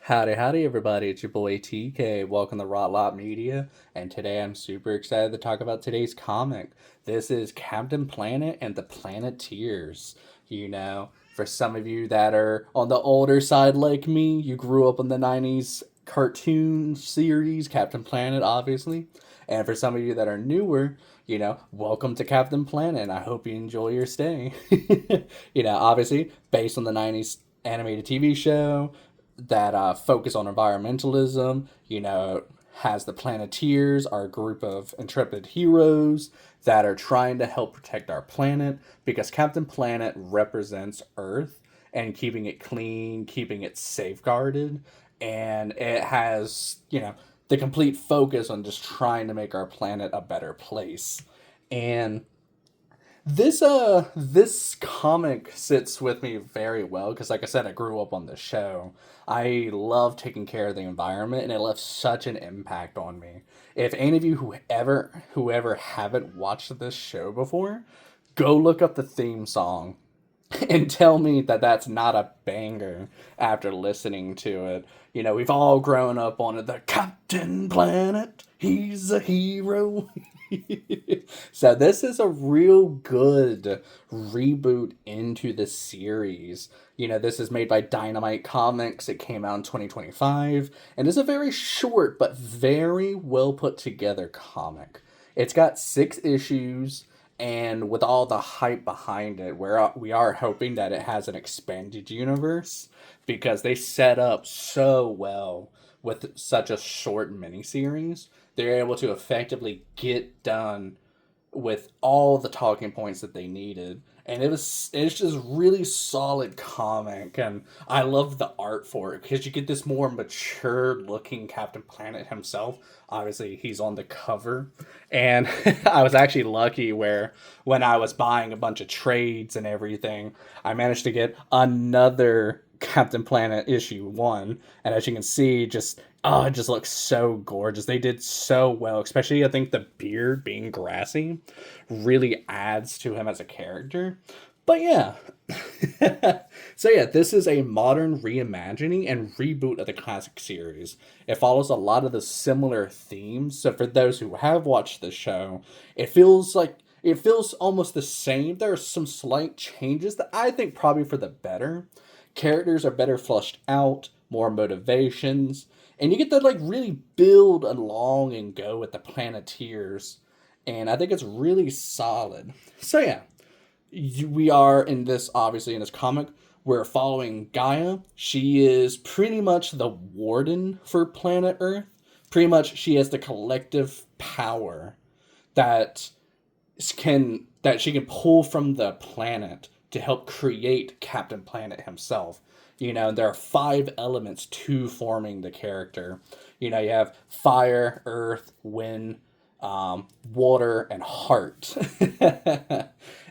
Howdy, everybody. It's your boy TK. Welcome to Rot Lot Media. And today I'm super excited to talk about today's comic. This is Captain Planet and the Planeteers. For some of you that are on the older side like me, you grew up in the 90s cartoon series, Captain Planet, obviously. And for some of you that are newer, welcome to Captain Planet. I hope you enjoy your stay. Obviously, based on the 90s animated TV show that focus on environmentalism, has the Planeteers, our group of intrepid heroes that are trying to help protect our planet because Captain Planet represents Earth and keeping it clean, keeping it safeguarded, and it has, the complete focus on just trying to make our planet a better place. And this comic sits with me very well because, like I said, I grew up on the show. I love taking care of the environment, and it left such an impact on me. If any of you whoever haven't watched this show before, go look up the theme song and tell me that that's not a banger after listening to it. We've all grown up on it. The Captain Planet, he's a hero. So this is a real good reboot into the series. This is made by Dynamite Comics. It came out in 2025 and is a very short but very well put together comic. It's got 6 issues, and with all the hype behind it, we are hoping that it has an expanded universe because they set up so well with such a short miniseries. They're able to effectively get done with all the talking points that they needed, and it's just really solid comic. And I love the art for it because you get this more mature looking Captain Planet himself. Obviously he's on the cover, and I was actually lucky where when I was buying a bunch of trades and everything, I managed to get another Captain Planet issue 1, and as you can see, it just looks so gorgeous. They did so well, especially I think the beard being grassy really adds to him as a character. But yeah. So yeah, this is a modern reimagining and reboot of the classic series. It follows a lot of the similar themes. So for those who have watched the show, it feels almost the same. There are some slight changes that I think probably for the better. Characters are better fleshed out, more motivations, and you get to really build along and go with the Planeteers, and I think it's really solid. So yeah, we are in this, obviously in this comic, we're following Gaia. She is pretty much the warden for planet Earth. Pretty much she has the collective power that she can pull from the planet to help create Captain Planet himself. There are 5 elements to forming the character. You have fire, earth, wind, water, and heart.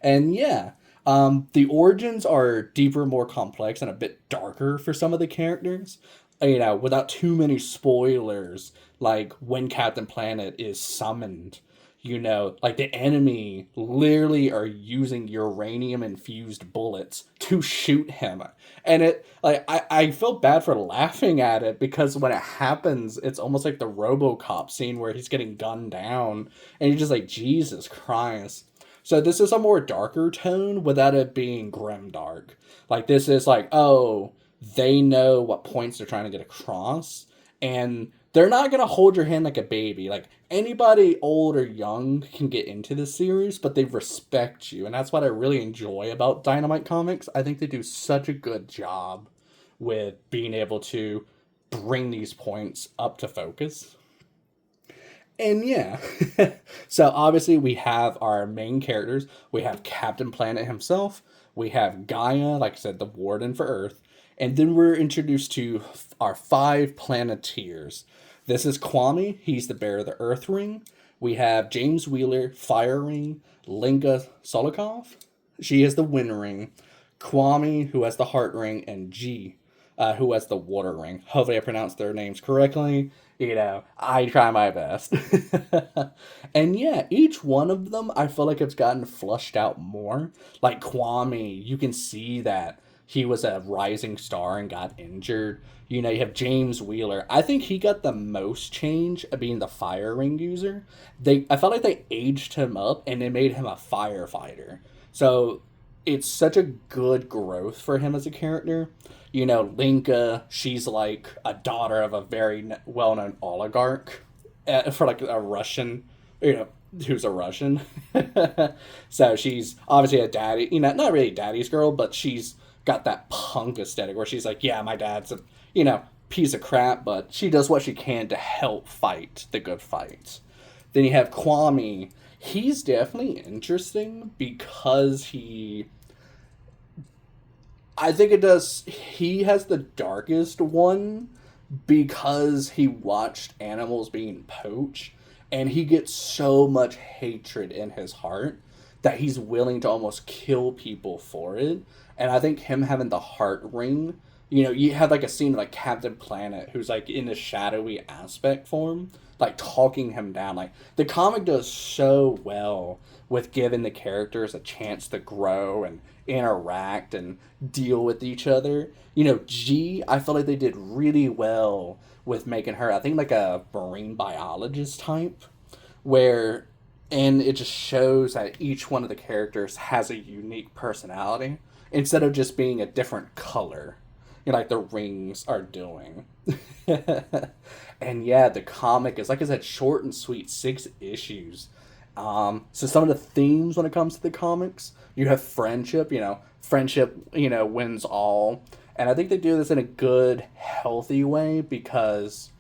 And yeah, the origins are deeper, more complex, and a bit darker for some of the characters. Without too many spoilers, like when Captain Planet is summoned, the enemy literally are using uranium infused bullets to shoot him. And I felt bad for laughing at it because when it happens, it's almost like the RoboCop scene where he's getting gunned down and you're just like, Jesus Christ. So this is a more darker tone without it being grim dark. This is oh, they know what points they're trying to get across, and they're not going to hold your hand like a baby. Anybody old or young can get into this series, but they respect you. And that's what I really enjoy about Dynamite Comics. I think they do such a good job with being able to bring these points up to focus. And yeah, so obviously we have our main characters. We have Captain Planet himself. We have Gaia, like I said, the warden for Earth. And then we're introduced to our 5 Planeteers. This is Kwame. He's the bearer of the Earth Ring. We have James Wheeler, Fire Ring. Linga Solikov. She has the Wind Ring. Kwame, who has the Heart Ring. And G, who has the Water Ring. Hopefully I pronounced their names correctly. I try my best. And yeah, each one of them, I feel like it's gotten flushed out more. Like Kwame, you can see that he was a rising star and got injured. You know, you have James Wheeler. I think he got the most change of being the fire ring user. I felt like they aged him up and they made him a firefighter. So it's such a good growth for him as a character. You know, Linka, she's like a daughter of a very well known oligarch for like a Russian, you know, who's a Russian. So she's obviously a daddy, you know, not really daddy's girl, but she's got that punk aesthetic where she's like, yeah, my dad's a, you know, piece of crap, but she does what she can to help fight the good fights. Then you have Kwame. He's definitely interesting because I think it does, he has the darkest one because he watched animals being poached and he gets so much hatred in his heart that he's willing to almost kill people for it. And I think him having the heart ring, you know, you have like a scene like Captain Planet who's like in the shadowy aspect form, like talking him down. Like the comic does so well with giving the characters a chance to grow and interact and deal with each other. You know, G, I feel like they did really well with making her, I think, like a marine biologist type, where, and it just shows that each one of the characters has a unique personality instead of just being a different color, you know, like the rings are doing. And yeah, the comic is, like I said, short and sweet, 6 issues. So some of the themes when it comes to the comics, you have friendship, you know, wins all. And I think they do this in a good, healthy way because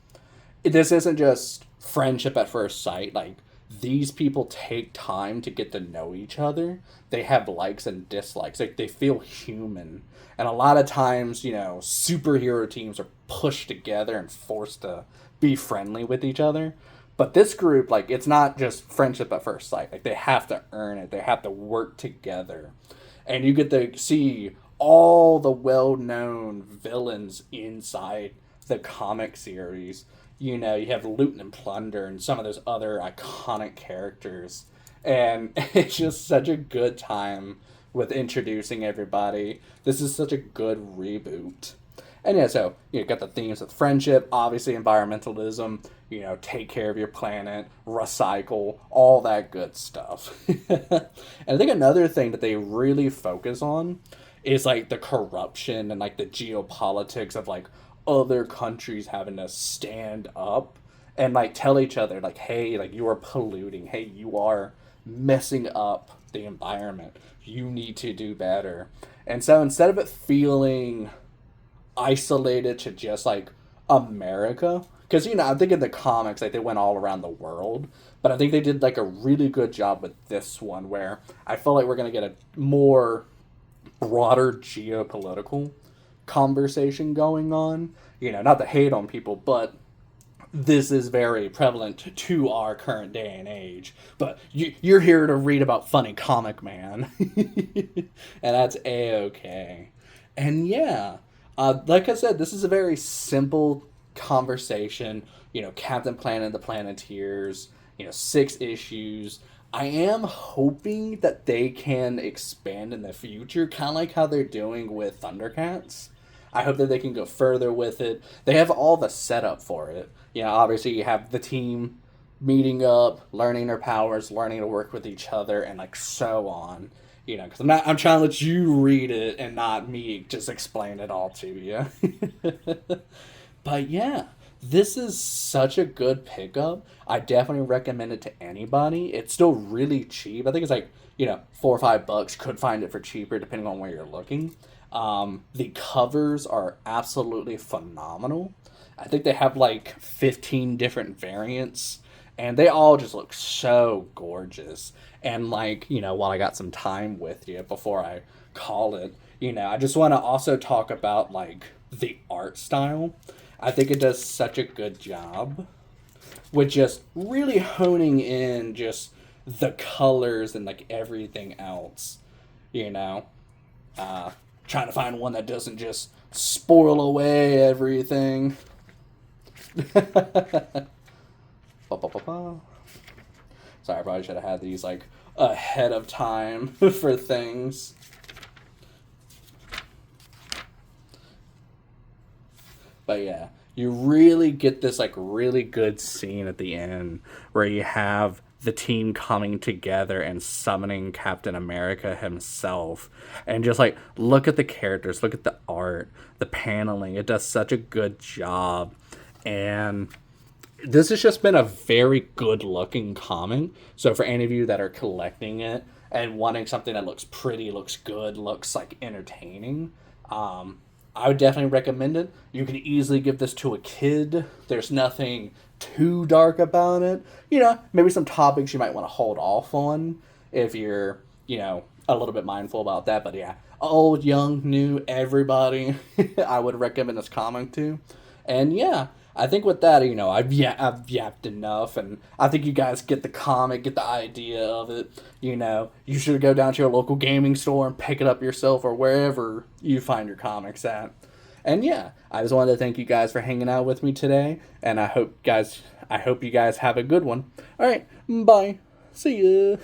this isn't just friendship at first sight. Like, these people take time to get to know each other. They have likes and dislikes. Like, they feel human. And a lot of times, you know, superhero teams are pushed together and forced to be friendly with each other. But this group, like, it's not just friendship at first sight. Like, they have to earn it. They have to work together. And you get to see all the well-known villains inside the comic series. You know, you have Loot and Plunder and some of those other iconic characters. And it's just such a good time with introducing everybody. This is such a good reboot. And yeah, so you got the themes of friendship, obviously environmentalism, you know, take care of your planet, recycle, all that good stuff. And I think another thing that they really focus on is like the corruption and like the geopolitics of like other countries having to stand up and like tell each other like, hey, like you are polluting, hey, you are messing up the environment, you need to do better. And so instead of it feeling isolated to just like America, because you know I think in the comics like they went all around the world, but I think they did like a really good job with this one where I feel like we're gonna get a more broader geopolitical conversation going on. You know, not to hate on people, but this is very prevalent to our current day and age. But you're here to read about funny comic man, and that's a-okay. And yeah, like I said, this is a very simple conversation. You know, Captain Planet and the Planeteers, you know, 6 issues. I am hoping that they can expand in the future, kind of like how they're doing with Thundercats. I hope that they can go further with it. They have all the setup for it. You know, obviously you have the team meeting up, learning their powers, learning to work with each other, and like so on. You know, because I'm trying to let you read it and not me just explain it all to you. But yeah, this is such a good pickup. I definitely recommend it to anybody. It's still really cheap. I think it's like, you know, $4 or $5. Could find it for cheaper depending on where you're looking. The covers are absolutely phenomenal. I think they have like 15 different variants, and they all just look so gorgeous. And like, you know, while I got some time with you before I call it, you know, I just want to also talk about like the art style. I think it does such a good job with just really honing in just the colors and like everything else, you know. Trying to find one that doesn't just spoil away everything. Sorry, I probably should have had these like ahead of time for things. But yeah, you really get this like really good scene at the end where you have the team coming together and summoning Captain America himself. And just like look at the characters, look at the art, the paneling. It does such a good job. And this has just been a very good looking comic. So for any of you that are collecting it and wanting something that looks pretty, looks good, looks like entertaining, I would definitely recommend it. You can easily give this to a kid. There's nothing too dark about it. You know, maybe some topics you might want to hold off on if you're, you know, a little bit mindful about that. But yeah, old, young, new, everybody, I would recommend this comic to. And yeah, I think with that, you know, I've yapped enough, and I think you guys get the comic, get the idea of it. You know, you should go down to your local gaming store and pick it up yourself, or wherever you find your comics at. And yeah, I just wanted to thank you guys for hanging out with me today, and I hope you guys have a good one. All right, bye. See ya.